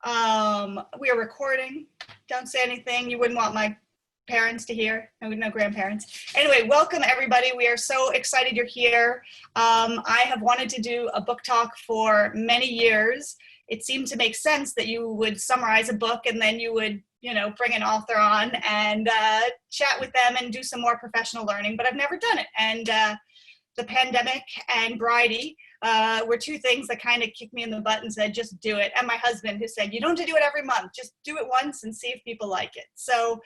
We are recording. Don't say anything you wouldn't want my parents to hear. No grandparents. Anyway, welcome everybody. We are so excited you're here. I have wanted to do a book talk for many years. It seemed to make sense that you would summarize a book and then you would, bring an author on and chat with them and do some more professional learning, but I've never done it. And the pandemic and Bridie were two things that kind of kicked me in the butt and said, just do it. And my husband, who said, you don't have to do it every month, just do it once and see if people like it. So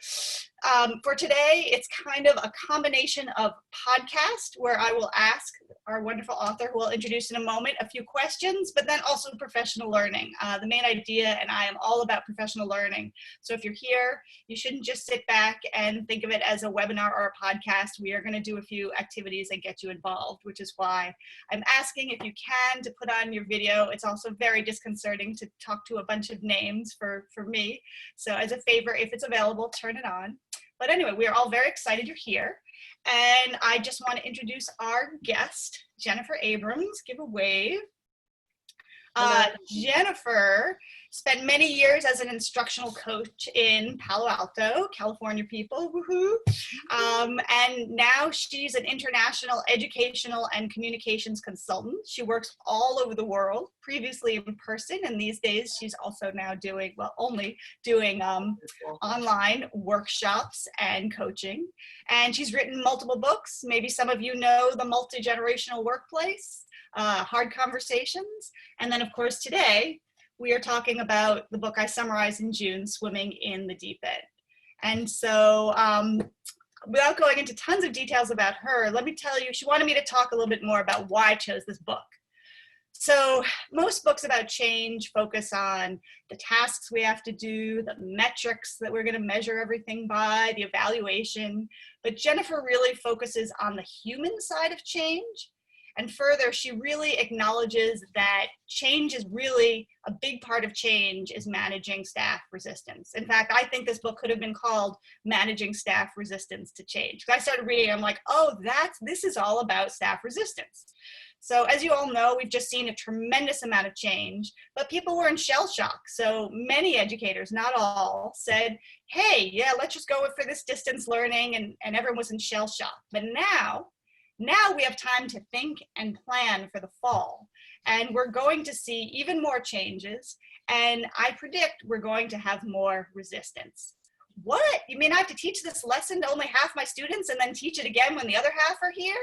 for today, it's kind of a combination of podcast where I will ask our wonderful author, who we'll introduce in a moment, a few questions, but then also professional learning. The main idea, and I am all about professional learning. So if you're here, you shouldn't just sit back and think of it as a webinar or a podcast. We are going to do a few activities and get you involved, which is why I'm asking if you can to put on your video. It's also very disconcerting to talk to a bunch of names for me. So as a favor, if it's available, turn it on. But anyway, we are all very excited you're here. And I just want to introduce our guest, Jennifer Abrams. Give a wave. Jennifer spent many years as an instructional coach in Palo Alto, California people, woohoo. And now she's an international educational and communications consultant. She works all over the world, previously in person, and these days she's also now only doing online workshops and coaching. And she's written multiple books. Maybe some of you know The Multi-Generational Workplace, Hard Conversations, and then of course today we are talking about the book I summarized in June, Swimming in the Deep End. And so without going into tons of details about her, let me tell you, she wanted me to talk a little bit more about why I chose this book. So most books about change focus on the tasks we have to do, the metrics that we're going to measure everything by, the evaluation, but Jennifer really focuses on the human side of change. And further, she really acknowledges that change is really a big part of change is managing staff resistance. In fact, I think this book could have been called Managing Staff Resistance to Change. I started reading, I'm like, oh, this is all about staff resistance. So as you all know, we've just seen a tremendous amount of change, but people were in shell shock. So many educators, not all, said, hey, yeah, let's just go for this distance learning, and everyone was in shell shock. But now we have time to think and plan for the fall, and we're going to see even more changes, and I predict we're going to have more resistance. What? You mean I have to teach this lesson to only half my students and then teach it again when the other half are here?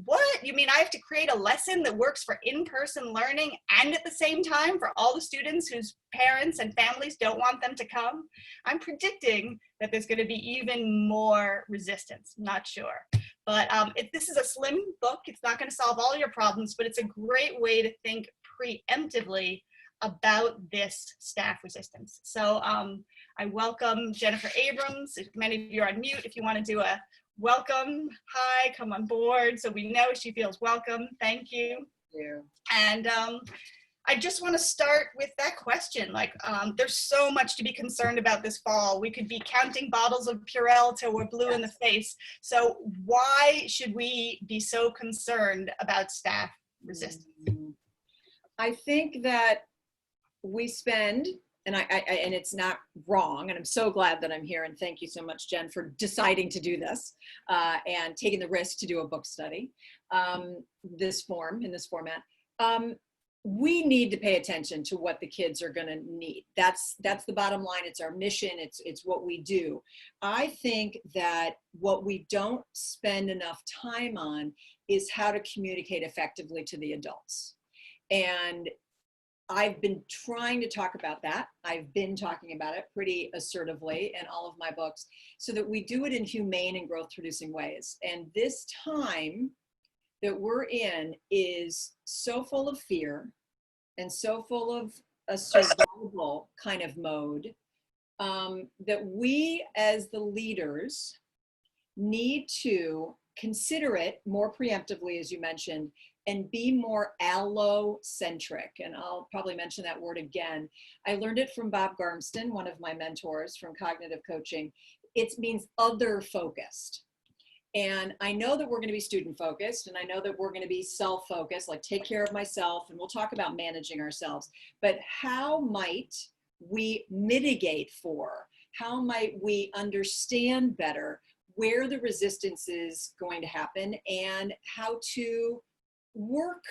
What? You mean I have to create a lesson that works for in-person learning and at the same time for all the students whose parents and families don't want them to come? I'm predicting that there's going to be even more resistance. Not sure. But this is a slim book. It's not going to solve all your problems, but it's a great way to think preemptively about this staff resistance. So I welcome Jennifer Abrams. If many of you are on mute, if you want to do a welcome, hi, come on board, so we know she feels welcome. Thank you. Thank you. And I just want to start with that question. There's so much to be concerned about this fall. We could be counting bottles of Purell till we're blue in the face. So why should we be so concerned about staff resistance? I think that we spend, and and it's not wrong, and I'm so glad that I'm here, and thank you so much, Jen, for deciding to do this and taking the risk to do a book study in this format. We need to pay attention to what the kids are going to need. That's the bottom line. It's our mission. It's what we do. I think that what we don't spend enough time on is how to communicate effectively to the adults. And I've been trying to talk about that. I've been talking about it pretty assertively in all of my books so that we do it in humane and growth-producing ways. And this time that we're in is so full of fear and so full of a survival kind of mode that we as the leaders need to consider it more preemptively, as you mentioned, and be more allocentric. And I'll probably mention that word again. I learned it from Bob Garmston, one of my mentors from cognitive coaching. It means other focused. And I know that we're going to be student focused, and I know that we're going to be self-focused, like take care of myself, and we'll talk about managing ourselves. But how might we mitigate for? How might we understand better where the resistance is going to happen and how to work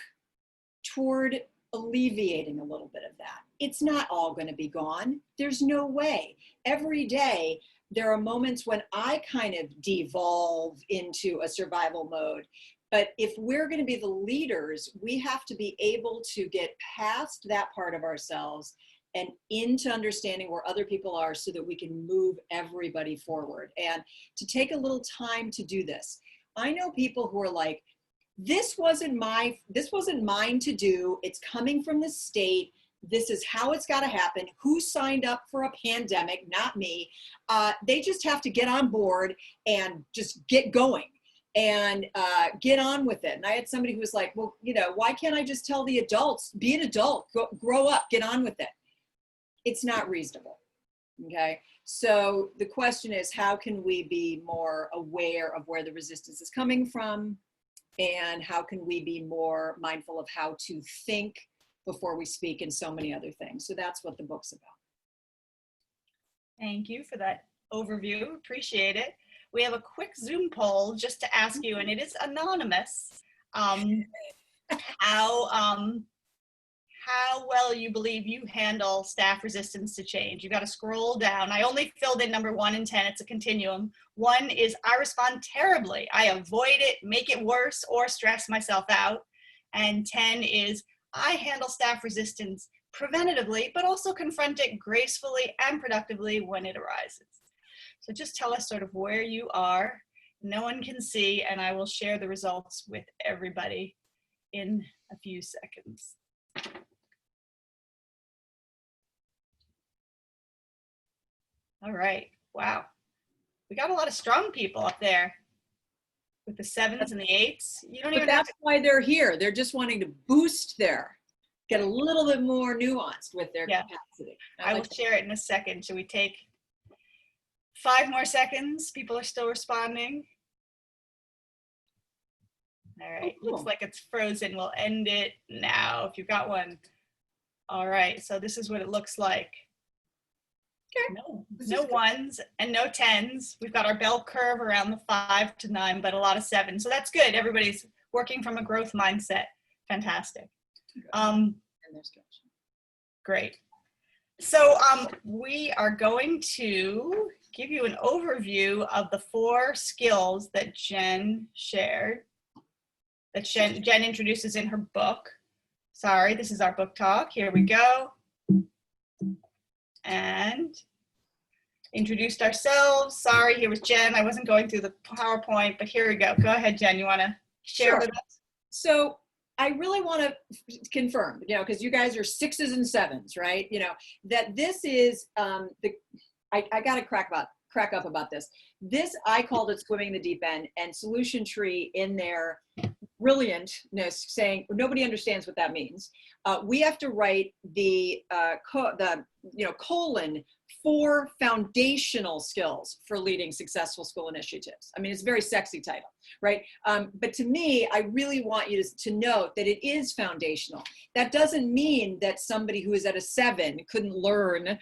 toward alleviating a little bit of that? It's not all going to be gone. There's no way. Every day, there are moments when I kind of devolve into a survival mode. But if we're going to be the leaders, we have to be able to get past that part of ourselves and into understanding where other people are so that we can move everybody forward. And to take a little time to do this. I know people who are like, this wasn't mine to do. It's coming from the state. This is how it's got to happen. Who signed up for a pandemic? Not me. They just have to get on board and just get going and get on with it. And I had somebody who was like, well, you know, why can't I just tell the adults, be an adult, grow up, get on with it? It's not reasonable. Okay. So the question is, how can we be more aware of where the resistance is coming from? And how can we be more mindful of how to think before we speak and so many other things? So that's what the book's about. Thank you for that overview. Appreciate it. We have a quick Zoom poll just to ask you, and it is anonymous, how well you believe you handle staff resistance to change. You got to scroll down. I only filled in number 1 and 10. It's a continuum. 1 is I respond terribly. I avoid it, make it worse, or stress myself out. And 10 is I handle staff resistance preventatively, but also confront it gracefully and productively when it arises. So just tell us sort of where you are. No one can see, and I will share the results with everybody in a few seconds. All right. Wow. We got a lot of strong people up there with the 7s and the 8s. You don't even that's why they're here. They're just wanting to boost get a little bit more nuanced with their capacity. I will share it in a second. Should we take 5 more seconds? People are still responding. All right. Cool. Looks like it's frozen. We'll end it now if you've got one. All right. So this is what it looks like. Okay. No 1s and no 10s. We've got our bell curve around the 5 to 9, but a lot of 7. So that's good. Everybody's working from a growth mindset. Fantastic. Great. So we are going to give you an overview of the 4 skills that Jen shared, that Jen introduces in her book. Sorry, this is our book talk. Here we go. And introduced ourselves. Sorry, here was Jen. I wasn't going through the PowerPoint, but here we go. Go ahead, Jen. You want to share with us? So I really want to confirm, you know, because you guys are 6s and 7s, right? You know, that this is I got to crack up about this. This, I called it swimming the deep end, and Solution Tree in their brilliantness saying nobody understands what that means. We have to write the colon 4 foundational skills for leading successful school initiatives. I mean, it's a very sexy title, right? But to me, I really want you to note that it is foundational. That doesn't mean that somebody who is at a 7 couldn't learn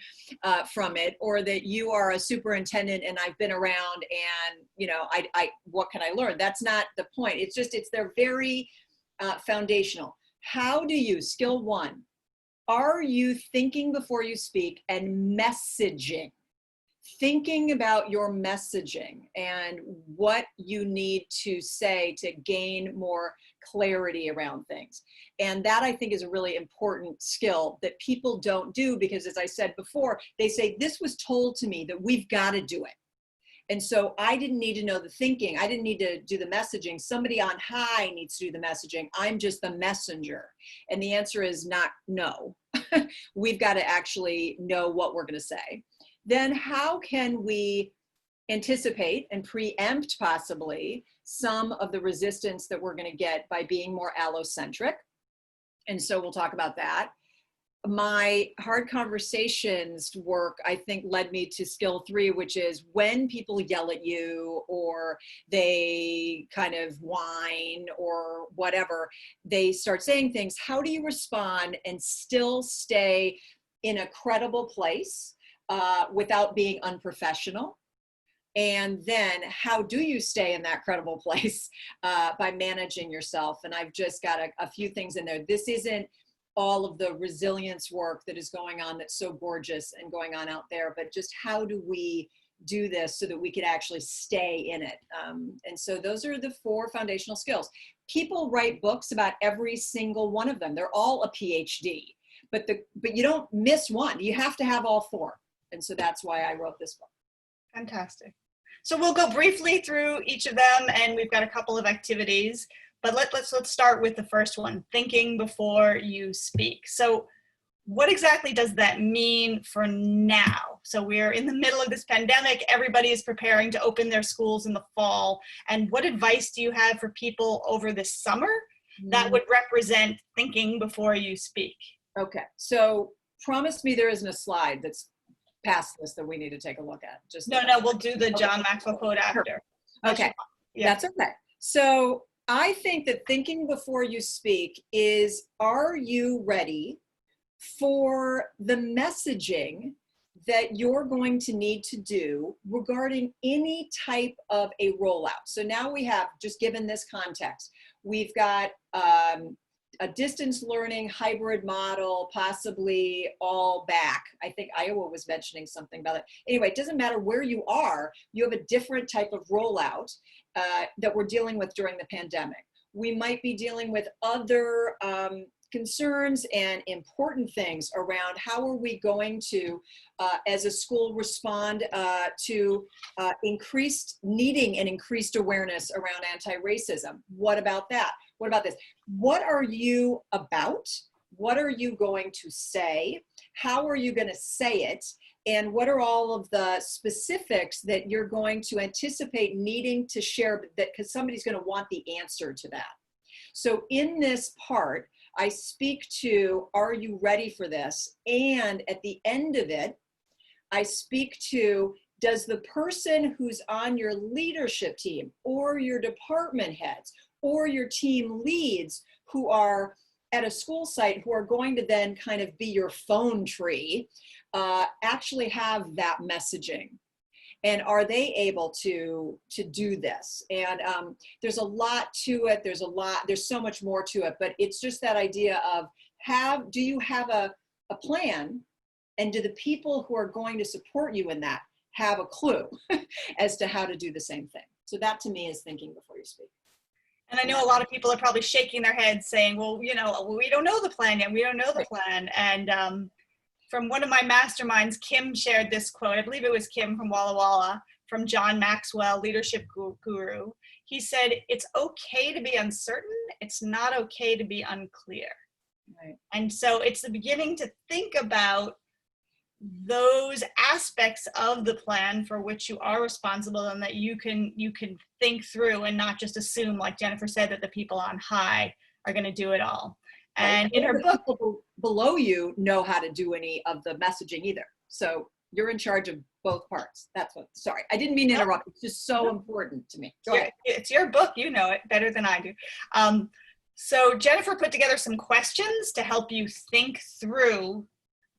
from it, or that you are a superintendent and I've been around and, you know, what can I learn? That's not the point. It's just, they're very foundational. How do you, skill 1, are you thinking before you speak and messaging? Thinking about your messaging and what you need to say to gain more clarity around things. And that, I think, is a really important skill that people don't do because, as I said before, they say, this was told to me that we've got to do it. And so I didn't need to know the thinking. I didn't need to do the messaging. Somebody on high needs to do the messaging. I'm just the messenger. And the answer is not no. We've got to actually know what we're going to say. Then how can we anticipate and preempt possibly some of the resistance that we're going to get by being more allocentric? And so we'll talk about that. My hard conversations work, I think, led me to skill 3, which is when people yell at you or they kind of whine or whatever, they start saying things. How do you respond and still stay in a credible place without being unprofessional? And then how do you stay in that credible place by managing yourself? And I've just got a few things in there. This isn't all of the resilience work that is going on that's so gorgeous and going on out there, but just how do we do this so that we can actually stay in it? And so those are the 4 foundational skills. People write books about every single one of them. They're all a PhD, but you don't miss one. You have to have all 4. And so that's why I wrote this book. Fantastic. So we'll go briefly through each of them, and we've got a couple of activities, but let's start with the first one, thinking before you speak. So what exactly does that mean for now? So we're in the middle of this pandemic. Everybody is preparing to open their schools in the fall. And what advice do you have for people over this summer that would represent thinking before you speak? Okay, so promise me there isn't a slide that's past this that we need to take a look at. Just No, we'll do the John Maxwell quote after. Okay, Yeah. That's okay. So I think that thinking before you speak is, are you ready for the messaging that you're going to need to do regarding any type of a rollout? So now we have, just given this context, we've got a distance learning hybrid model, possibly all back. I think Iowa was mentioning something about it. Anyway, it doesn't matter where you are, you have a different type of rollout that we're dealing with during the pandemic. We might be dealing with other concerns and important things around how are we going to, as a school, respond to increased awareness around anti-racism. What about that? What about this? What are you about? What are you going to say? How are you going to say it? And what are all of the specifics that you're going to anticipate needing to share, that because somebody's going to want the answer to that. So in this part, I speak to, are you ready for this? And at the end of it, I speak to, does the person who's on your leadership team or your department heads or your team leads who are at a school site, who are going to then kind of be your phone tree, actually have that messaging? And are they able to do this? And there's a lot to it. There's so much more to it, but it's just that idea of, do you have a plan? And do the people who are going to support you in that have a clue as to how to do the same thing? So that to me is thinking before you speak. And I know a lot of people are probably shaking their heads saying, well, we don't know the plan yet. We don't know the plan. And from one of my masterminds, Kim shared this quote. I believe it was Kim from Walla Walla, from John Maxwell, leadership guru. He said, it's okay to be uncertain. It's not okay to be unclear. Right. And so it's the beginning to think about those aspects of the plan for which you are responsible, and that you can think through and not just assume, like Jennifer said, that the people on high are going to do it all. And right. in her book, people below you know how to do any of the messaging either. So you're in charge of both parts. Sorry, I didn't mean to interrupt. It's just so important to me. Go ahead. It's your book. You know it better than I do. So Jennifer put together some questions to help you think through,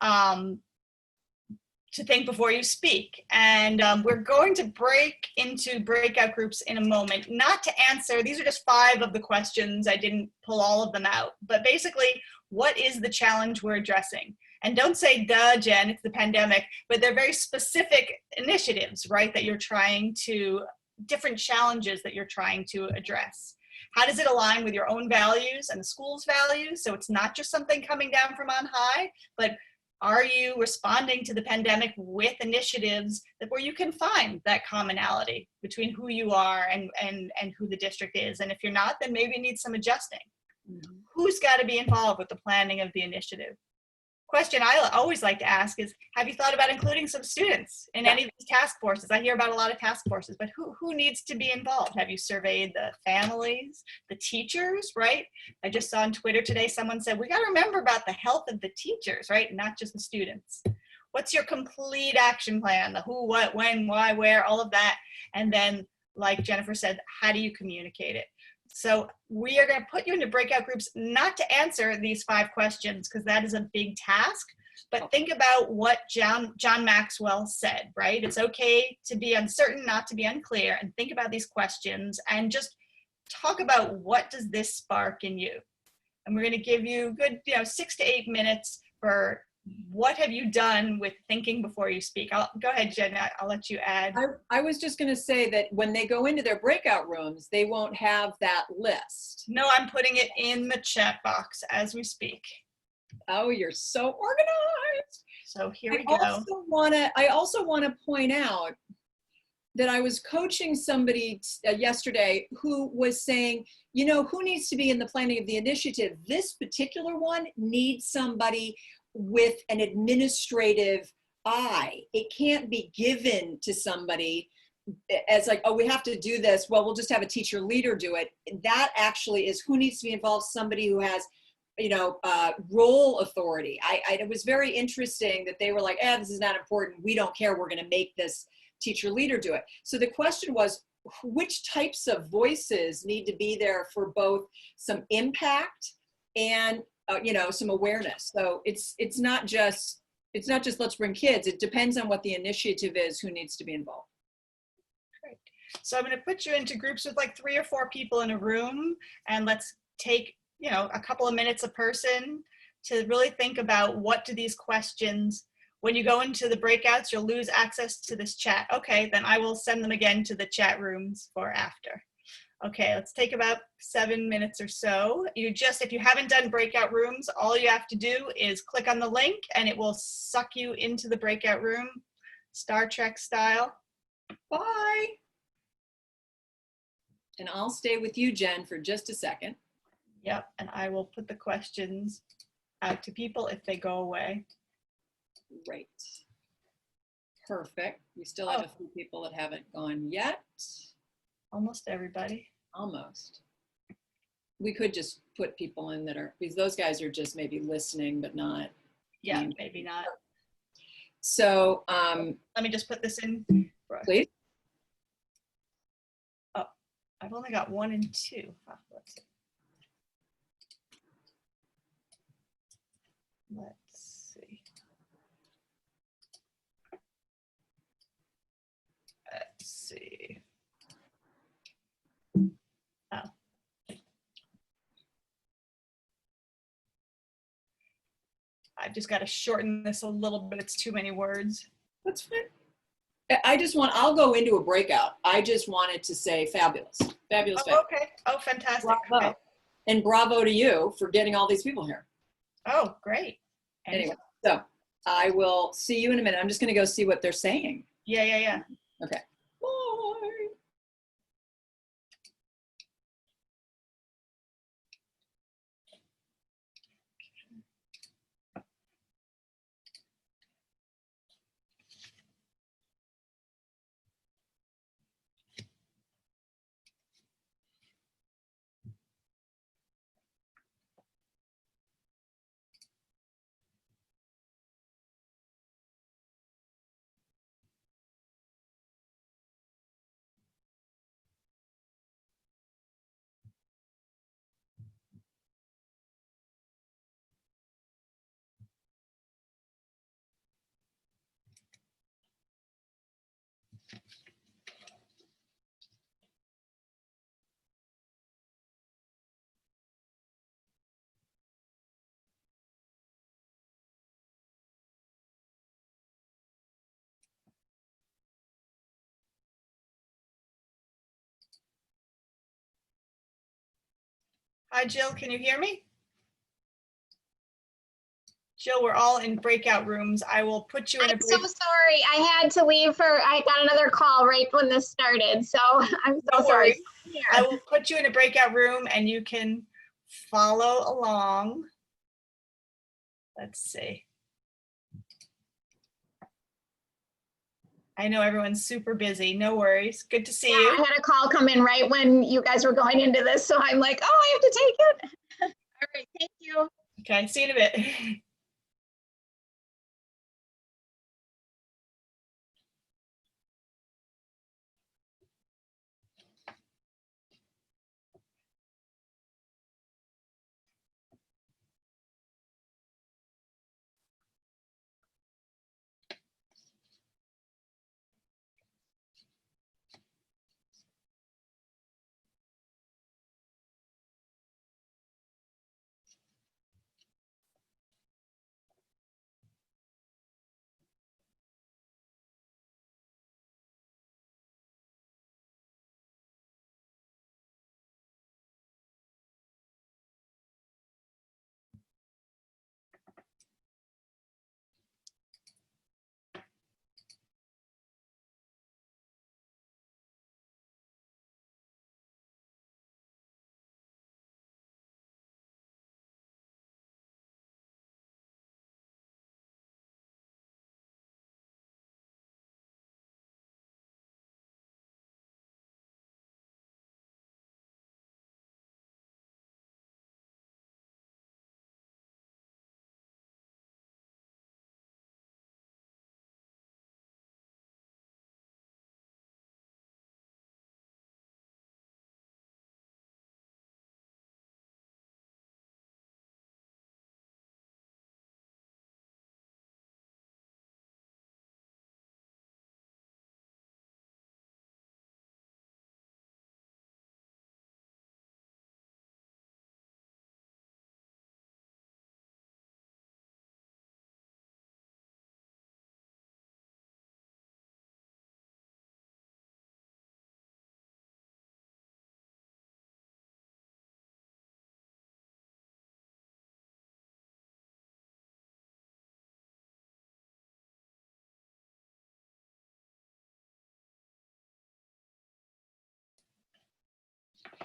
to think before you speak. And we're going to break into breakout groups in a moment, not to answer, these are just 5 of the questions. I didn't pull all of them out, but basically, what is the challenge we're addressing? And don't say, duh, Jen, it's the pandemic, but they're very specific initiatives, right? That you're trying to, different challenges that you're trying to address. How does it align with your own values and the school's values? So it's not just something coming down from on high, but are you responding to the pandemic with initiatives where you can find that commonality between who you are and who the district is? And if you're not, then maybe it needs some adjusting. Mm-hmm. Who's got to be involved with the planning of the initiative? Question I always like to ask is, have you thought about including some students in any of these task forces? I hear about a lot of task forces, but who needs to be involved? Have you surveyed the families, the teachers, right? I just saw on Twitter today, someone said, we got to remember about the health of the teachers, right? Not just the students. What's your complete action plan? The who, what, when, why, where, all of that. And then, like Jennifer said, how do you communicate it? So we are going to put you into breakout groups, not to answer these 5 questions, because that is a big task, But think about what John Maxwell said, right? It's okay to be uncertain, not to be unclear, and think about these questions and just talk about what does this spark in you. And we're going to give you good, 6 to 8 minutes for what have you done with thinking before you speak. Go ahead, Jen. I'll let you add. I was just going to say that when they go into their breakout rooms, they won't have that list. No, I'm putting it in the chat box as we speak. Oh, you're so organized. So here we go. I also want to point out that I was coaching somebody yesterday who was saying, who needs to be in the planning of the initiative? This particular one needs somebody with an administrative eye. It can't be given to somebody as like, oh, we have to do this. Well, we'll just have a teacher leader do it. That actually is who needs to be involved, somebody who has role authority. It was very interesting that they were like, this is not important. We don't care. We're going to make this teacher leader do it. So the question was, which types of voices need to be there for both some impact and some awareness. So it's not just let's bring kids. It depends on what the initiative is, who needs to be involved. Great. So I'm going to put you into groups with like 3 or 4 people in a room, and let's take a couple of minutes a person to really think about what do these questions. When you go into the breakouts, you'll lose access to this chat. Okay, then I will send them again to the chat rooms for after. Okay, let's take about 7 minutes or so. If you haven't done breakout rooms, all you have to do is click on the link and it will suck you into the breakout room, Star Trek style. Bye. And I'll stay with you, Jen, for just a second. Yep, and I will put the questions out to people if they go away. Great. Perfect. We still have a few people that haven't gone yet. Almost everybody. Almost. We could just put people in that are, because those guys are just maybe listening, but not. Yeah, maybe not. So let me just put this in. Please. Oh, I've only got 1 and 2. Let's see. Let's see. Let's see. Oh. I've just got to shorten this a little bit. It's too many words. That's fine. I'll go into a breakout. I just wanted to say fabulous. Fabulous. Oh, okay. Oh, fantastic. Bravo. Okay. And bravo to you for getting all these people here. Oh, great. Anyway, so I will see you in a minute. I'm just going to go see what they're saying. Yeah. Okay. Bye. Hi, Jill. Can you hear me? Jill, we're all in breakout rooms. I will put you in a I'm so sorry. I had to leave I got another call right when this started. So I'm so sorry. I will put you in a breakout room and you can follow along. Let's see. I know everyone's super busy. No worries. Good to see you. I had a call come in right when you guys were going into this. So I'm like, oh, I have to take it. All right. Thank you. Okay. See you in a bit.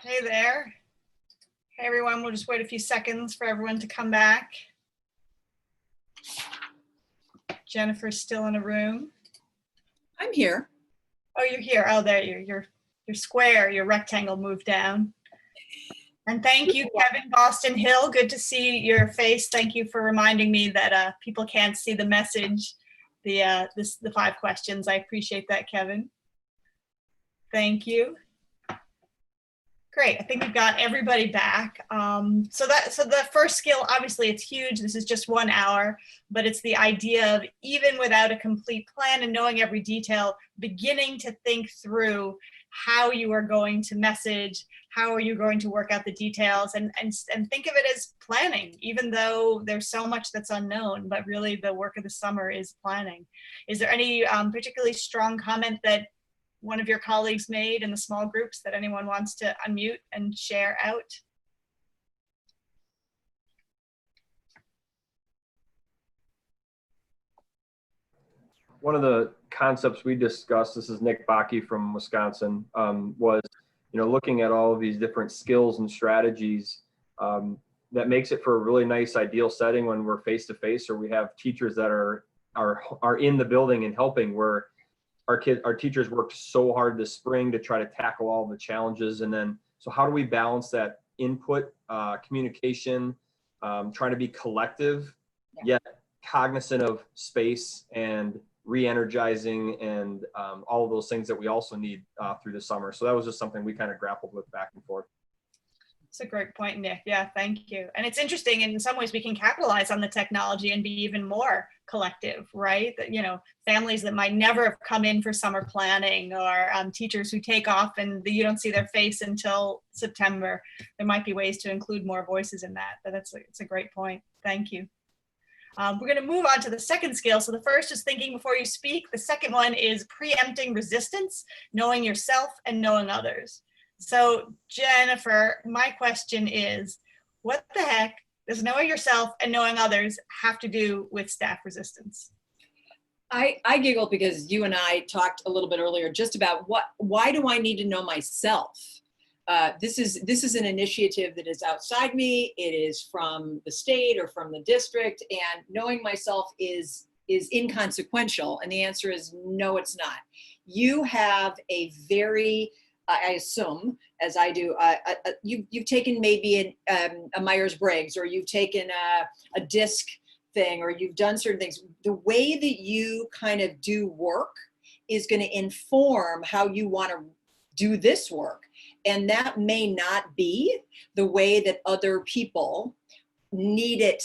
Hey there. Hey everyone, we'll just wait a few seconds for everyone to come back. Jennifer's still in a room. I'm here. Oh, you're here. Oh, there you're square, your rectangle moved down. And thank you, Kevin Boston Hill. Good to see your face. Thank you for reminding me that people can't see the message, the 5 questions. I appreciate that, Kevin. Thank you. Great. I think we've got everybody back. So the first skill, obviously it's huge. This is just 1 hour, but it's the idea of, even without a complete plan and knowing every detail, beginning to think through how you are going to message, how are you going to work out the details, and think of it as planning, even though there's so much that's unknown, but really the work of the summer is planning. Is there any particularly strong comment that one of your colleagues made in the small groups that anyone wants to unmute and share out? One of the concepts we discussed, this is Nick Bakke from Wisconsin, was looking at all of these different skills and strategies that makes it for a really nice ideal setting when we're face to face, or we have teachers that are in the building and helping, where our teachers worked so hard this spring to try to tackle all the challenges. And then, so how do we balance that input, communication, trying to be collective, yet cognizant of space and re-energizing and all of those things that we also need through the summer. So that was just something we kind of grappled with back and forth. That's a great point, Nick. Yeah, thank you. And it's interesting, in some ways we can capitalize on the technology and be even more collective, right? That, families that might never have come in for summer planning, or teachers who take off and you don't see their face until September. There might be ways to include more voices in that, but it's a great point. Thank you. We're going to move on to the second skill. So the first is thinking before you speak. The second one is preempting resistance, knowing yourself and knowing others. So Jennifer, my question is, what the heck does knowing yourself and knowing others have to do with staff resistance? I giggle because you and I talked a little bit earlier just about why do I need to know myself? This is an initiative that is outside me. It is from the state or from the district, and knowing myself is inconsequential. And the answer is no, it's not. You have a very, I assume, as I do, you've taken maybe a Myers-Briggs, or you've taken a DISC thing, or you've done certain things. The way that you kind of do work is going to inform how you want to do this work. And that may not be the way that other people need it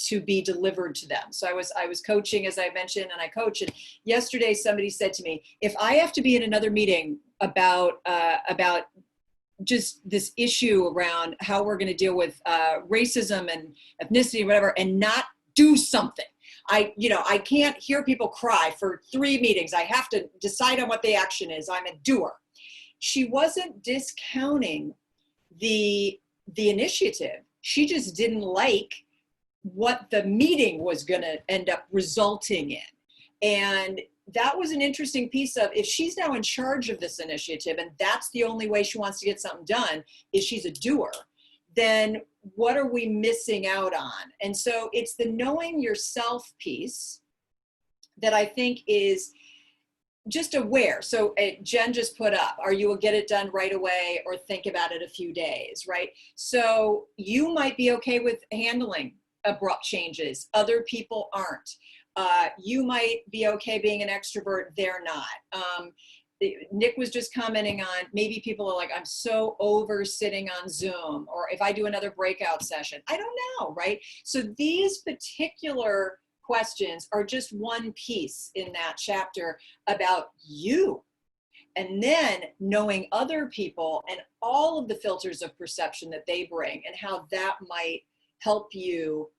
to be delivered to them. So I was coaching, as I mentioned, and I coach. And yesterday somebody said to me, if I have to be in another meeting about just this issue around how we're going to deal with racism and ethnicity, whatever, and not do something, I can't hear people cry for 3 meetings. I have to decide on what the action is. I'm a doer. She wasn't discounting the initiative. She just didn't like what the meeting was going to end up resulting in. And that was an interesting piece of, if she's now in charge of this initiative and that's the only way she wants to get something done is she's a doer, then what are we missing out on? And so it's the knowing yourself piece that I think is just aware. So Jen just put up, are you a get it done right away or think about it a few days, right? So you might be okay with handling abrupt changes. Other people aren't. You might be okay being an extrovert, they're not. Nick was just commenting on, maybe people are like, I'm so over sitting on Zoom, or if I do another breakout session, I don't know, right? So these particular questions are just one piece in that chapter about you. And then knowing other people and all of the filters of perception that they bring and how that might help you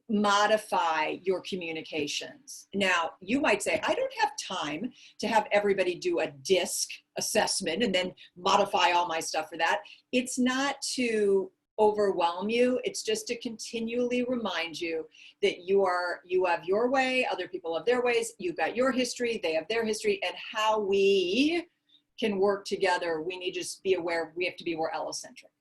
modify your communications. Now, you might say, I don't have time to have everybody do a DISC assessment and then modify all my stuff for that. It's not to overwhelm you. It's just to continually remind you that you have your way, other people have their ways, you've got your history, they have their history, and how we can work together. We need to just be aware we have to be more allocentric.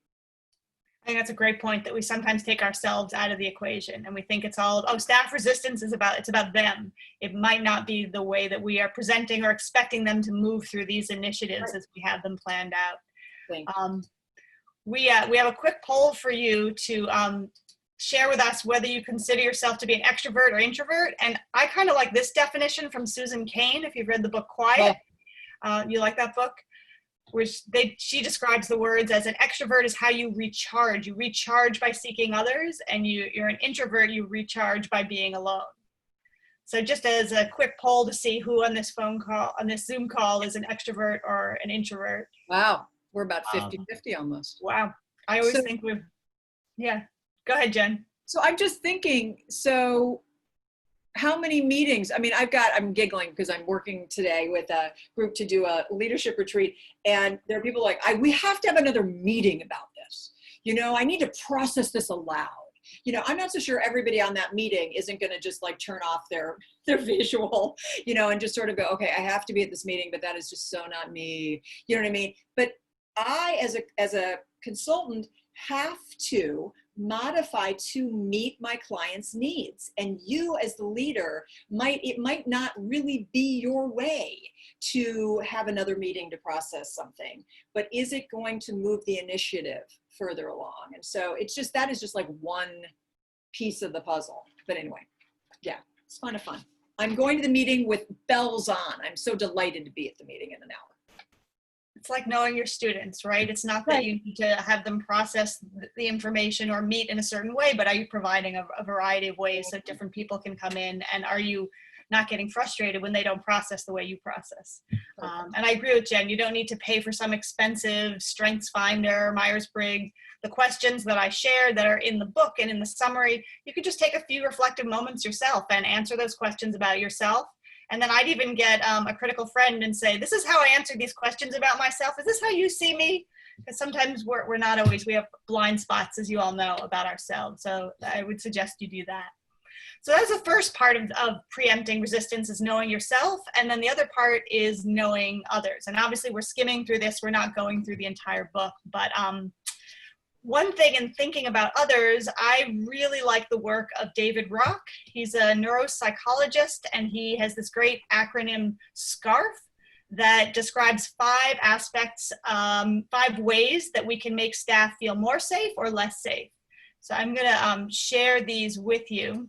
I think that's a great point, that we sometimes take ourselves out of the equation and we think it's all, oh, staff resistance is about, it's about them. It might not be the way that we are presenting or expecting them to move through these initiatives as we have them planned out. Thank you. We have a quick poll for you to share with us whether you consider yourself to be an extrovert or introvert. And I kind of like this definition from Susan Cain, if you've read the book Quiet. You like that book? Which she describes the words as an extrovert is how you recharge. You recharge by seeking others, and you're an introvert, you recharge by being alone. So just as a quick poll to see who on this phone call, on this Zoom call, is an extrovert or an introvert. Wow, we're about 50-50 almost. Wow. I always think yeah. Go ahead, Jen. So I'm just thinking, so how many meetings? I mean, I'm giggling because I'm working today with a group to do a leadership retreat. And there are people like, we have to have another meeting about this. You know, I need to process this aloud. You know, I'm not so sure everybody on that meeting isn't going to just like turn off their visual, you know, and just sort of go, okay, I have to be at this meeting, but that is just so not me. You know what I mean? But I, as a consultant, have to modify to meet my client's needs. And you as the leader, it might not really be your way to have another meeting to process something, but is it going to move the initiative further along? And so that is just like one piece of the puzzle. But anyway, yeah, it's kind of fun. I'm going to the meeting with bells on. I'm so delighted to be at the meeting in an hour. It's like knowing your students, right? It's not that you need to have them process the information or meet in a certain way, but are you providing a variety of ways that different people can come in, and are you not getting frustrated when they don't process the way you process? And I agree with Jen, you don't need to pay for some expensive Strengths Finder, Myers-Briggs. The questions that I shared that are in the book and in the summary, you could just take a few reflective moments yourself and answer those questions about yourself. And then I'd even get a critical friend and say, this is how I answered these questions about myself. Is this how you see me? Because sometimes we're not always, we have blind spots, as you all know, about ourselves. So I would suggest you do that. So that's the first part of preempting resistance, is knowing yourself. And then the other part is knowing others. And obviously we're skimming through this. We're not going through the entire book, but one thing in thinking about others, I really like the work of David Rock. He's a neuropsychologist, and he has this great acronym SCARF that describes 5 aspects, 5 ways that we can make staff feel more safe or less safe. So I'm gonna share these with you.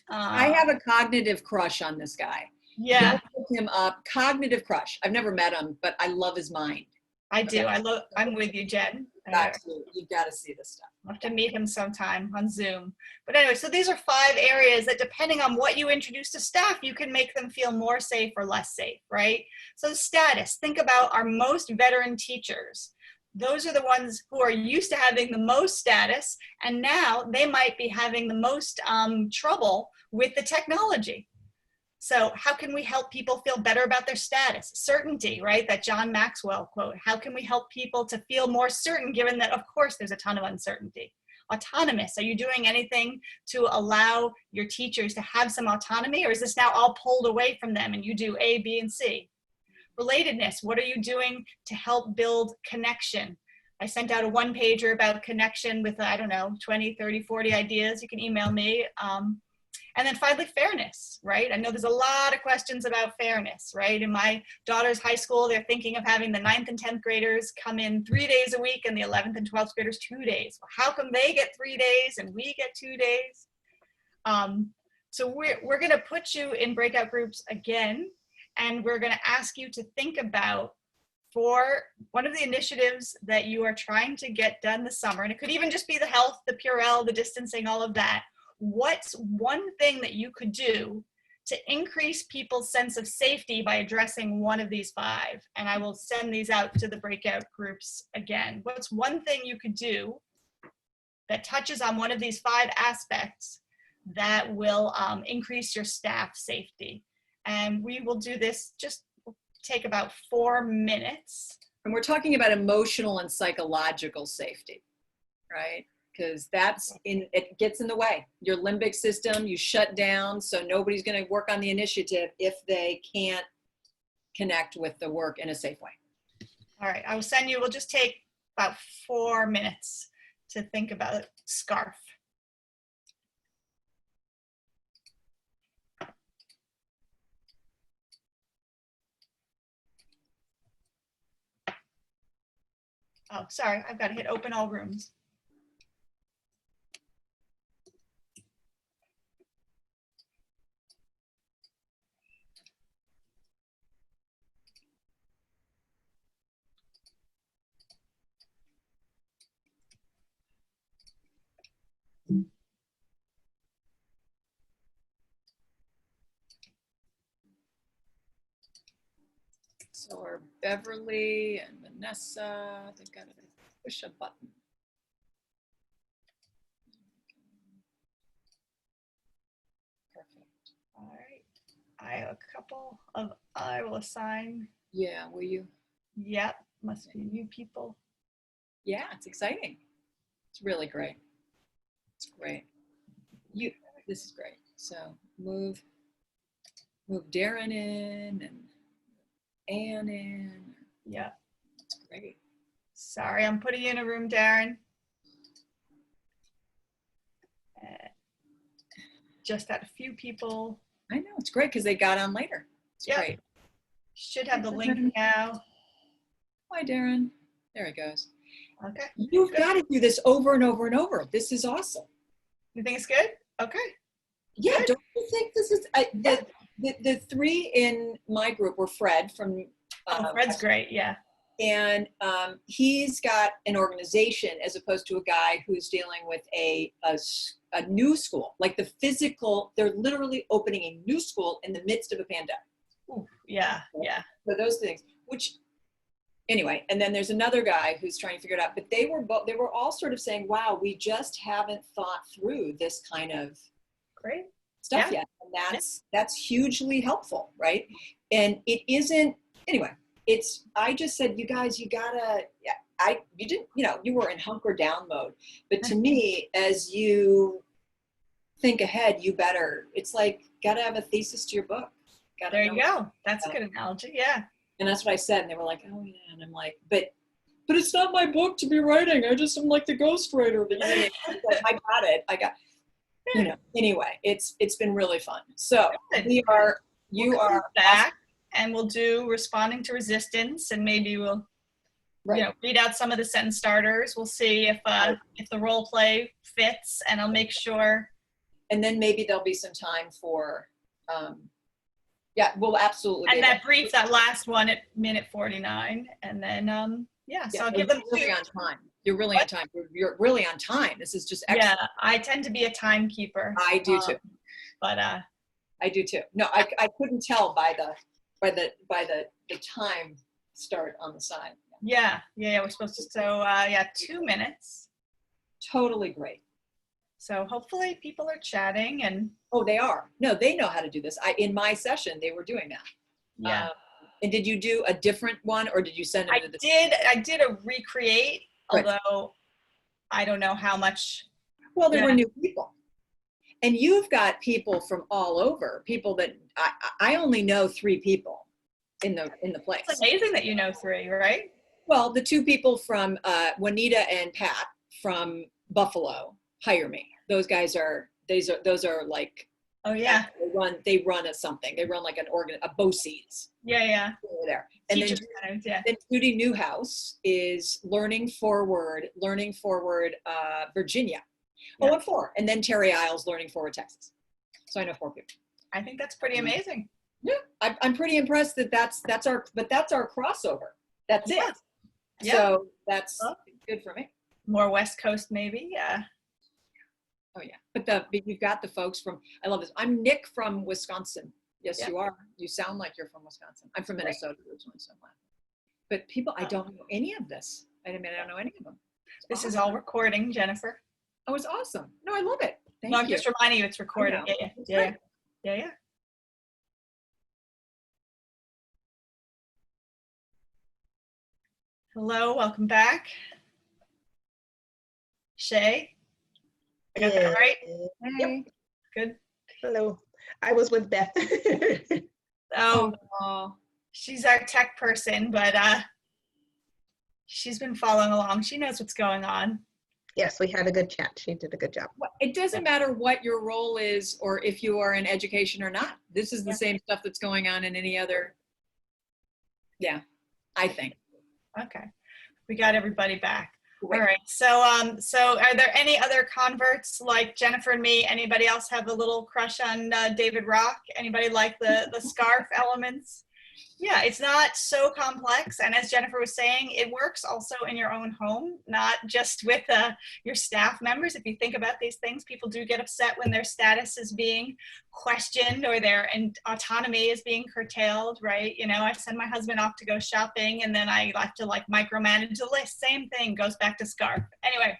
I have a cognitive crush on this guy. Yeah. Look him up, cognitive crush. I've never met him, but I love his mind. I do. I'm with you, Jen. You've got to see this stuff. I'll have to meet him sometime on Zoom. But anyway, so these are 5 areas that, depending on what you introduce to staff, you can make them feel more safe or less safe, right? So status, think about our most veteran teachers. Those are the ones who are used to having the most status, and now they might be having the most trouble with the technology. So how can we help people feel better about their status? Certainty, right? That John Maxwell quote. How can we help people to feel more certain, given that, of course, there's a ton of uncertainty? Autonomous. Are you doing anything to allow your teachers to have some autonomy, or is this now all pulled away from them and you do A, B, and C? Relatedness. What are you doing to help build connection? I sent out a 1-pager about connection with, I don't know, 20, 30, 40 ideas. You can email me. And then finally, fairness, right? I know there's a lot of questions about fairness, right? In my daughter's high school, they're thinking of having the 9th and 10th graders come in 3 days a week and the 11th and 12th graders 2 days. Well, how come they get 3 days and we get 2 days? So we're gonna put you in breakout groups again, and we're gonna ask you to think about, for one of the initiatives that you are trying to get done this summer, and it could even just be the health, the Purell, the distancing, all of that. What's one thing that you could do to increase people's sense of safety by addressing one of these 5? And I will send these out to the breakout groups again. What's one thing you could do that touches on one of these 5 aspects that will increase your staff safety? And we will do this, just take about 4 minutes. And we're talking about emotional and psychological safety, right? Because it gets in the way. Your limbic system, you shut down, so nobody's going to work on the initiative if they can't connect with the work in a safe way. All right, I will send you, we'll just take about 4 minutes to think about scarf. Oh, sorry, I've got to hit open all rooms. So are Beverly and Vanessa, they've got to push a button. Perfect. All right, I have a couple of, I will assign, Yeah, will you? yep, must be new people. Yeah, it's exciting. It's really great. It's great. This is great. So move Darren in and Ann in. Yep, That's great. sorry, I'm putting you in a room, Darren. Just had a few people. I know, it's great because they got on later. It's Yep. great. Should have the link now. Hi, Darren. There he goes. Okay, You've Good. got to do this over and over and over. This is awesome. you think it's good? Okay. Yeah, Good. don't you think this is the three in my group were Fred from Oh, Fred's great, yeah. and he's got an organization as opposed to a guy who's dealing with a new school, like the physical. They're literally opening a new school in the midst of a pandemic. Ooh, yeah, yeah. So those things, which anyway, and then there's another guy who's trying to figure it out. But they were all sort of saying, "Wow, we just haven't thought through this kind of Great. stuff Yeah. yet," and that's hugely helpful, right? And it isn't anyway. It's I just said, you guys, you gotta. You didn't, you were in hunker down mode, but to me, as you think ahead, you better. It's like gotta have a thesis to your book. Gotta There you know. go. That's a good analogy, yeah. And that's what I said, and they were like, "Oh yeah," and I'm like, "But it's not my book to be writing. I just am like the ghostwriter." But I got it. I got. Anyway, it's been really fun. So Good. you are back, and we'll do responding to resistance, and maybe we'll right. read out some of the sentence starters. We'll see if the role play fits, and I'll make sure. And then maybe there'll be some time for, we'll absolutely. And that brief, that last one at minute 49, and then so I'll give them really on time. You're really on time. You're really on time. This is just excellent. Yeah, I tend to be a timekeeper. I do too. But I do too. No, I couldn't tell by the time start on the side. yeah, we're supposed to. So 2 minutes. Totally great. So hopefully people are chatting and. Oh, they are. No, they know how to do this. In my session, they were doing that. Yeah. And did you do a different one, or did you send them to the? I did a recreate, right. Although I don't know how much. Well, there were new people, and you've got people from all over. People that I only know 3 people in the place. It's amazing that you know 3, right? Well, the 2 people from Juanita and Pat from Buffalo hire me. Those guys are like. Oh yeah. They run something. They run like a BOCES. Yeah. Over there. And Teacher centers, yeah. then Judy Newhouse is Learning Forward, Virginia. Yeah. Oh, and 4. And then Terry Isles, Learning Forward, Texas. So I know 4 people. I think that's pretty amazing. Yeah, I'm pretty impressed that that's our crossover. That's it. Yeah. So that's good for me. More West Coast, maybe. Yeah. Oh yeah, but you've got the folks from. I love this. I'm Nick from Wisconsin. Yes, you are. You sound like you're from Wisconsin. I'm from Minnesota originally, so I'm laughing. But people, I don't know any of this. I don't know any of them. This is all recording, Jennifer. Oh, it's awesome. No, I love it. Thank you. I'm just reminding you it's recording. Yeah. Hello, welcome back. Shay, I got that right? Yep. Good. Hello. I was with Beth. Oh, she's our tech person, but She's been following along. She knows what's going on. Yes, we had a good chat. She did a good job. It doesn't matter what your role is or if you are in education or not. This is the same stuff that's going on in any other. Yeah, I think. Okay. We got everybody back. Great. All right. So are there any other converts like Jennifer and me? Anybody else have a little crush on David Rock? Anybody like the scarf elements? Yeah, it's not so complex. And as Jennifer was saying, it works also in your own home, not just with your staff members. If you think about these things, people do get upset when their status is being questioned or their autonomy is being curtailed, right? You know, I send my husband off to go shopping and then I have to like micromanage the list. Same thing, goes back to scarf. Anyway,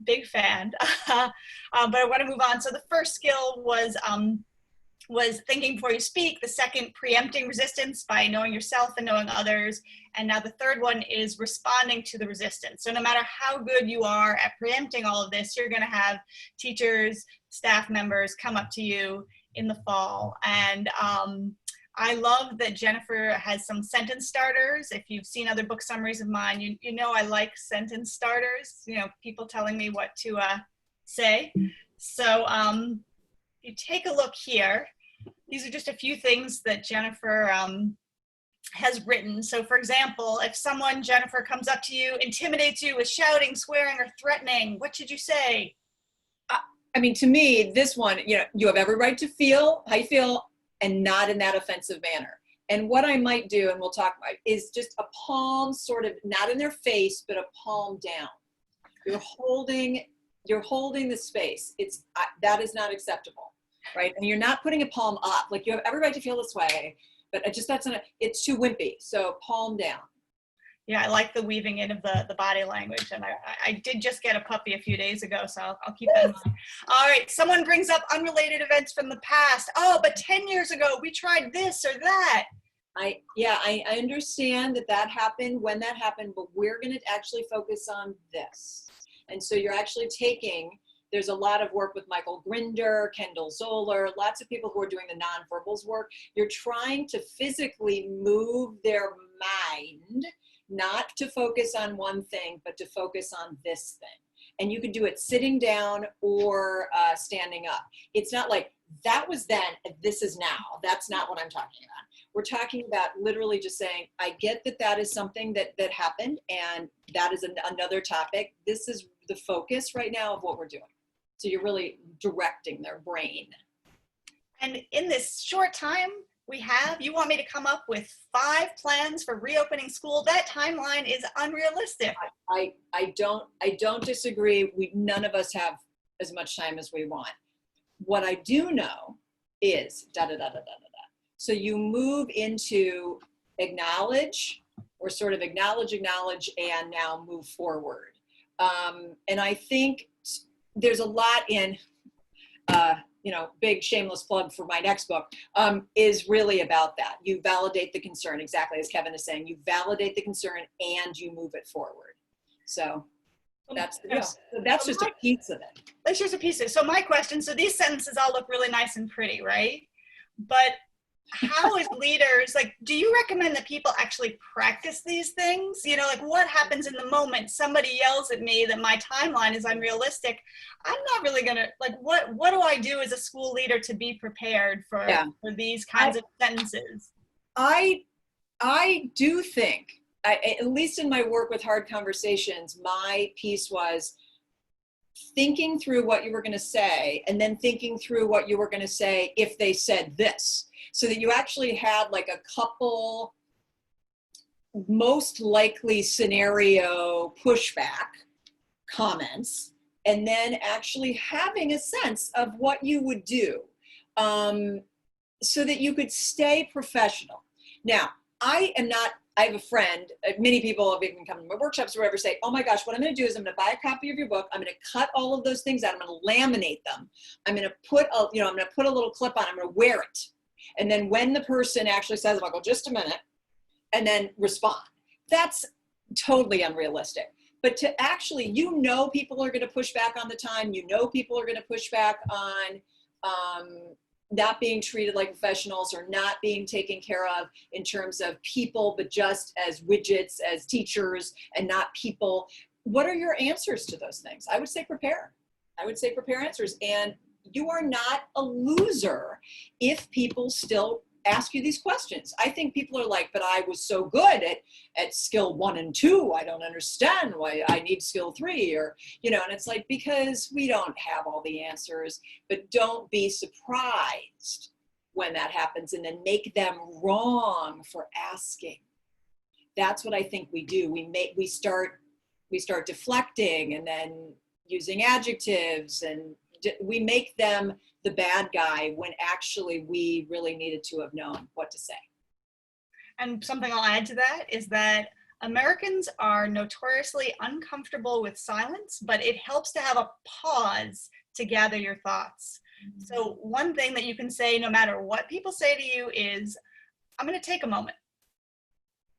big fan. But I want to move on. So the first skill was thinking before you speak. The second, preempting resistance by knowing yourself and knowing others. And now the third one is responding to the resistance. So no matter how good you are at preempting all of this, you're going to have teachers, staff members come up to you in the fall. And I love that Jennifer has some sentence starters. If you've seen other book summaries of mine, you know I like sentence starters, you know, people telling me what to say. So you take a look here. These are just a few things that Jennifer has written. So for example, if someone, Jennifer, comes up to you, intimidates you with shouting, swearing, or threatening, what should you say? I mean, to me, this one, you know, you have every right to feel how you feel and not in that offensive manner. And what I might do, and we'll talk about, is just a palm sort of, not in their face, but a palm down. You're holding the space. That is not acceptable. Right? And you're not putting a palm up. Like, you have every right to feel this way, but it's too wimpy. So palm down. Yeah, I like the weaving in of the body language. And I did just get a puppy a few days ago, so I'll keep that in mind. All right, someone brings up unrelated events from the past. Oh, but 10 years ago, we tried this or that. I understand that happened when that happened, but we're going to actually focus on this. And so you're actually there's a lot of work with Michael Grinder, Kendall Zoller, lots of people who are doing the nonverbals work. You're trying to physically move their mind, not to focus on one thing, but to focus on this thing. And you could do it sitting down or standing up. It's not like that was then, this is now. That's not what I'm talking about. We're talking about literally just saying, I get that is something that happened, and that is another topic. This is the focus right now of what we're doing. So you're really directing their brain. And in this short time you want me to come up with 5 plans for reopening school. That timeline is unrealistic. I don't disagree. None of us have as much time as we want. What I do know is So you move into acknowledge, or sort of acknowledge, and now move forward. And I think there's a lot in, big shameless plug for my next book, is really about that. You validate the concern, exactly as Kevin is saying. You validate the concern and you move it forward. So that's just a piece of it. That's just a piece of it. So my question, so these sentences all look really nice and pretty, right? But how as leaders, like, do you recommend that people actually practice these things? You know, like, what happens in the moment somebody yells at me that my timeline is unrealistic? I'm not really gonna, like, what do I do as a school leader to be prepared for these kinds of sentences? I do think, at least in my work with hard conversations, my piece was thinking through what you were going to say, and then thinking through what you were going to say if they said this, so that you actually had like a couple most likely scenario pushback comments, and then actually having a sense of what you would do, so that you could stay professional. Now, I have a friend, many people have even come to my workshops or whatever, say, oh my gosh, what I'm going to do is I'm going to buy a copy of your book. I'm going to cut all of those things out. I'm going to laminate them. I'm going to put a little clip on. I'm going to wear it. And then when the person actually says, I'll go, just a minute, and then respond. That's totally unrealistic. But to actually, people are going to push back on the time. People are going to push back on not being treated like professionals or not being taken care of in terms of people, but just as widgets, as teachers, and not people. What are your answers to those things? I would say prepare. I would say prepare answers. And you are not a loser if people still ask you these questions. I think people are like, but I was so good at skill 1 and 2. I don't understand why I need skill 3, or, you know, and it's like, because we don't have all the answers, but don't be surprised when that happens and then make them wrong for asking. That's what I think we do. We start deflecting and then using adjectives, and we make them the bad guy when actually we really needed to have known what to say. And something I'll add to that is that Americans are notoriously uncomfortable with silence, but it helps to have a pause to gather your thoughts. So one thing that you can say no matter what people say to you is, I'm going to take a moment,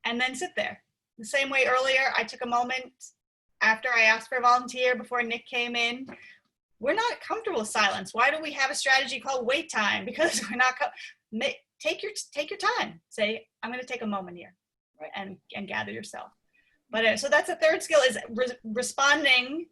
and then sit there. The same way earlier, I took a moment after I asked for a volunteer before Nick came in. We're not comfortable with silence. Why do we have a strategy called wait time? Because we're not, take your time. Say, I'm going to take a moment here, right? And gather yourself. But so that's a third skill, is responding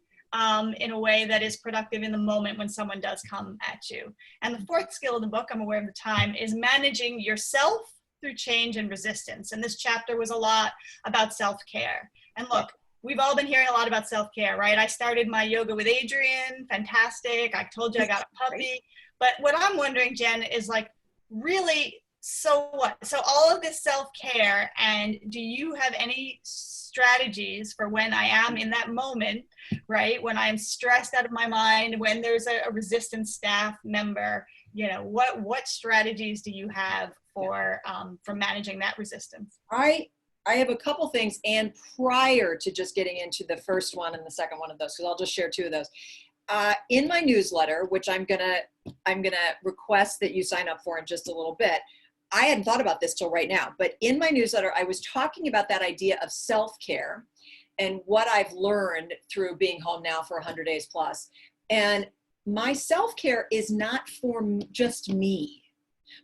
in a way that is productive in the moment when someone does come at you. And the fourth skill in the book, I'm aware of the time, is managing yourself through change and resistance. And this chapter was a lot about self-care. And look, we've all been hearing a lot about self-care, right? I started my yoga with Adrian, fantastic. I told you I got a puppy. But what I'm wondering, Jen, is like, really, so what? So all of this self-care, and do you have any strategies for when I am in that moment, right? When I'm stressed out of my mind, when there's a resistance staff member, you know, what strategies do you have for managing that resistance? I have a couple things, and prior to just getting into the first one and the second one of those, because I'll just share two of those. In my newsletter, which I'm gonna request that you sign up for in just a little bit. I hadn't thought about this till right now, but in my newsletter, I was talking about that idea of self-care and what I've learned through being home now for 100 days plus. And my self-care is not for just me.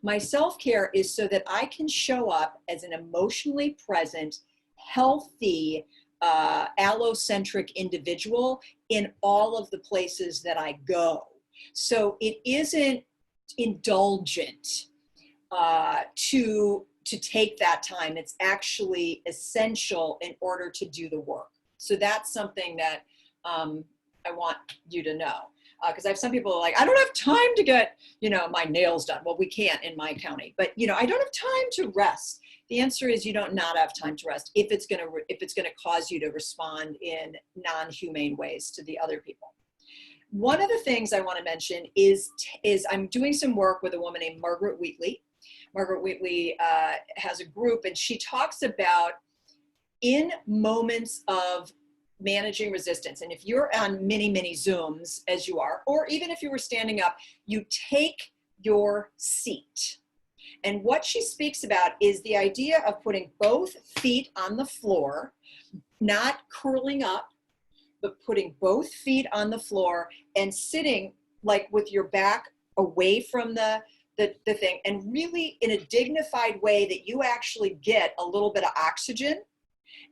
My self-care is so that I can show up as an emotionally present, healthy, allocentric individual in all of the places that I go. So it isn't indulgent to take that time. It's actually essential in order to do the work. So that's something that I want you to know. Because I have some people who are like, I don't have time to get, you know, my nails done. Well, we can't in my county, but you know, I don't have time to rest. The answer is you don't not have time to rest if it's gonna cause you to respond in non-humane ways to the other people. One of the things I want to mention is I'm doing some work with a woman named Margaret Wheatley. Margaret Wheatley has a group, and she talks about in moments of managing resistance. And if you're on many Zooms, as you are, or even if you were standing up, you take your seat. And what she speaks about is the idea of putting both feet on the floor, not curling up, but putting both feet on the floor and sitting like with your back away from the thing, and really in a dignified way that you actually get a little bit of oxygen.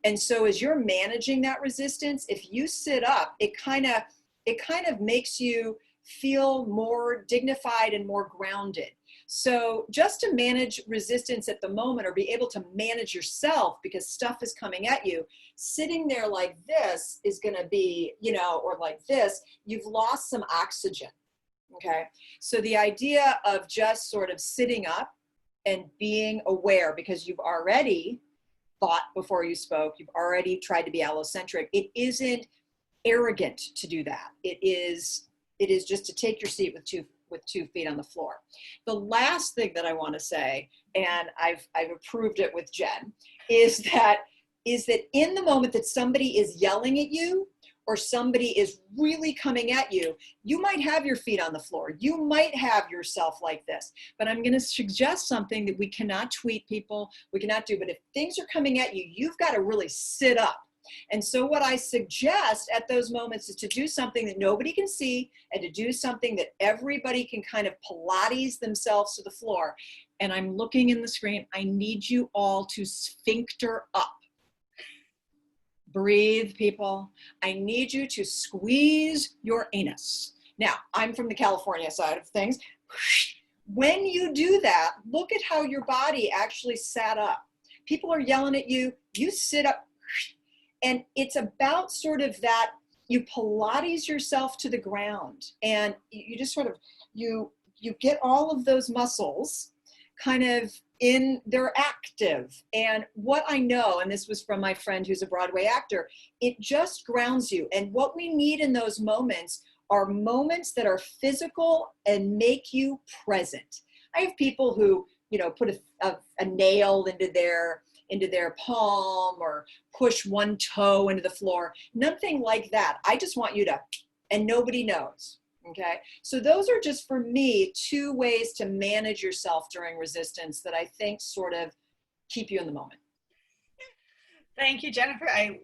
And so as you're managing that resistance, if you sit up, it kind of makes you feel more dignified and more grounded. So just to manage resistance at the moment, or be able to manage yourself because stuff is coming at you, sitting there like this is going to be, you know, or like this, you've lost some oxygen. Okay. So the idea of just sort of sitting up and being aware, because you've already thought before you spoke, you've already tried to be allocentric. It isn't arrogant to do that. It is just to take your seat with two feet on the floor. The last thing that I want to say, and I've approved it with Jen, is that in the moment that somebody is yelling at you or somebody is really coming at you, you might have your feet on the floor. You might have yourself like this, but I'm going to suggest something that we cannot tweet people, we cannot do, but if things are coming at you, you've got to really sit up And so what I suggest at those moments is to do something that nobody can see and to do something that everybody can kind of Pilates themselves to the floor. And I'm looking in the screen. I need you all to sphincter up. Breathe, people. I need you to squeeze your anus. Now, I'm from the California side of things. When you do that, look at how your body actually sat up. People are yelling at you, you sit up, and it's about sort of that, you Pilates yourself to the ground, and you just sort of, you get all of those muscles kind of in, they're active. And what I know, and this was from my friend who's a Broadway actor, it just grounds you. And what we need in those moments are moments that are physical and make you present. I have people who, you know, put a nail into their palm or push one toe into the floor. Nothing like that. I just want you to, and nobody knows. Okay. So those are just, for me, 2 ways to manage yourself during resistance that I think sort of keep you in the moment. Thank you, Jennifer. I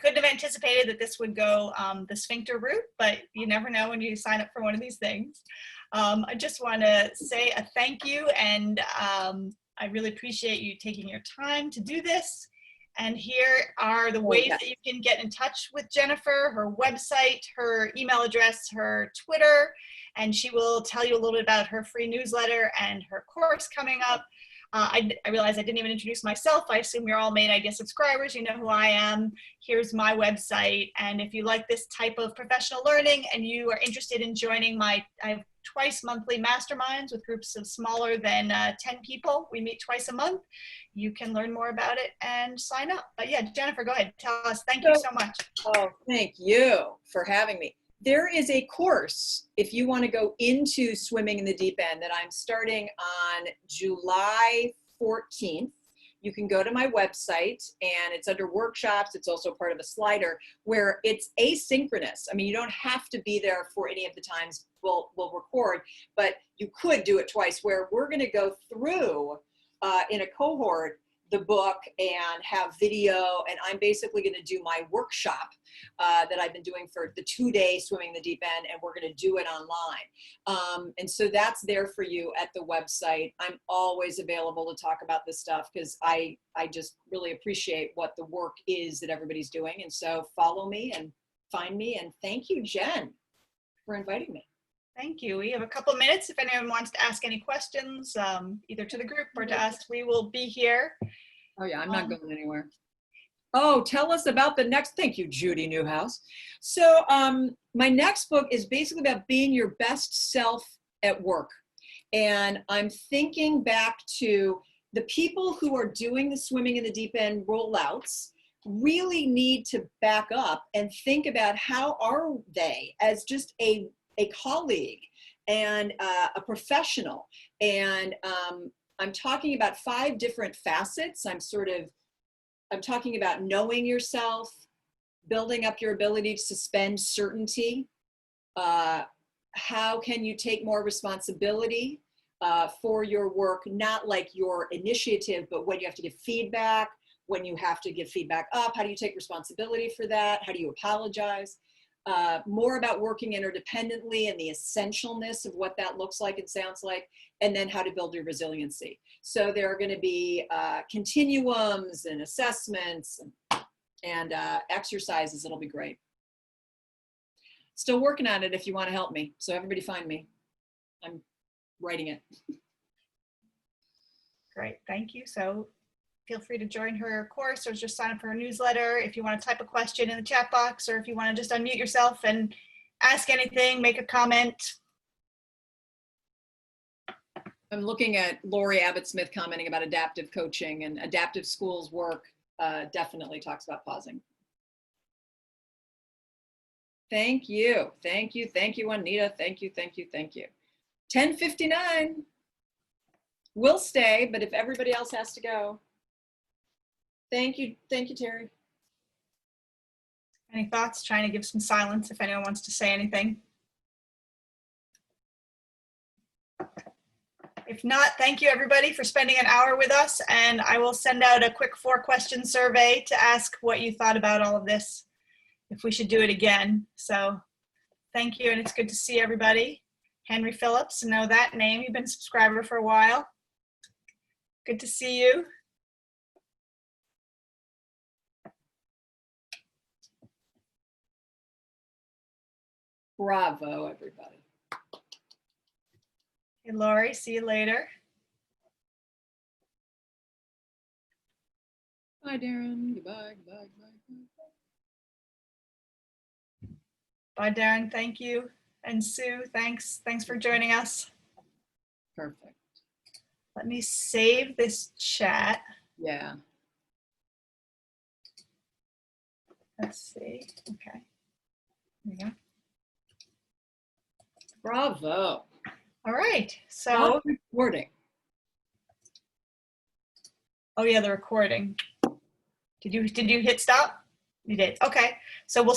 couldn't have anticipated that this would go the sphincter route, but you never know when you sign up for one of these things. I just want to say a thank you, and I really appreciate you taking your time to do this. And here are the ways that you can get in touch with Jennifer: her website, her email address, her Twitter, and she will tell you a little bit about her free newsletter and her course coming up. I realized I didn't even introduce myself. I assume you're all main idea subscribers. You know who I am. Here's my website. And if you like this type of professional learning and you are interested in joining I have twice monthly masterminds with groups of smaller than 10 people. We meet twice a month. You can learn more about it and sign up. But yeah, Jennifer, go ahead. Tell us. Thank you so much. Oh, thank you for having me. There is a course, if you want to go into swimming in the deep end, that I'm starting on July 14th. You can go to my website, and it's under workshops. It's also part of a slider where it's asynchronous. I mean, you don't have to be there for any of the times we'll record, but you could do it twice, where we're going to go through in a cohort the book and have video, and I'm basically going to do my workshop that I've been doing for the 2-day swimming in the deep end, and we're going to do it online. And so that's there for you at the website. I'm always available to talk about this stuff because I just really appreciate what the work is that everybody's doing. And so follow me and find me. And thank you, Jen, for inviting me. Thank you. We have a couple minutes. If anyone wants to ask any questions, either to the group or to us, we will be here. Oh yeah, I'm not going anywhere. Oh, tell us about the next. Thank you, Judy Newhouse. So my next book is basically about being your best self at work. And I'm thinking back to the people who are doing the swimming in the deep end rollouts really need to back up and think about how are they as just a colleague and a professional. And I'm talking about 5 different facets. I'm talking about knowing yourself, building up your ability to suspend certainty. How can you take more responsibility for your work, not like your initiative, but when you have to give feedback, when you have to give feedback up, how do you take responsibility for that? How do you apologize? More about working interdependently and the essentialness of what that looks like and sounds like, and then how to build your resiliency. So there are going to be continuums and assessments and exercises. It'll be great. Still working on it if you want to help me. So everybody find me. I'm writing it. Great, thank you. So feel free to join her course or just sign up for her newsletter. If you want to type a question in the chat box, or if you want to just unmute yourself and ask anything, make a comment. I'm looking at Lori Abbott-Smith commenting about adaptive coaching, and adaptive schools work definitely talks about pausing. Thank you. Thank you. Thank you, Anita. Thank you. Thank you. Thank you. 10:59. We'll stay, but if everybody else has to go. Thank you. Thank you, Terry. Any thoughts? Trying to give some silence if anyone wants to say anything. If not, thank you everybody for spending an hour with us, and I will send out a quick 4-question survey to ask what you thought about all of this, if we should do it again. So thank you, and it's good to see everybody. Henry Phillips, know that name. You've been a subscriber for a while. Good to see you. Bravo, everybody. Hey, Lori, see you later. Bye, Darren. Goodbye, goodbye, goodbye. Bye, Darren. Thank you. And Sue, thanks. Thanks for joining us. Perfect. Let me save this chat. Yeah. Let's see. Okay. There we go. Bravo. All right. So, Stop recording. oh yeah, the recording. Did you hit stop? You did. Okay. So we'll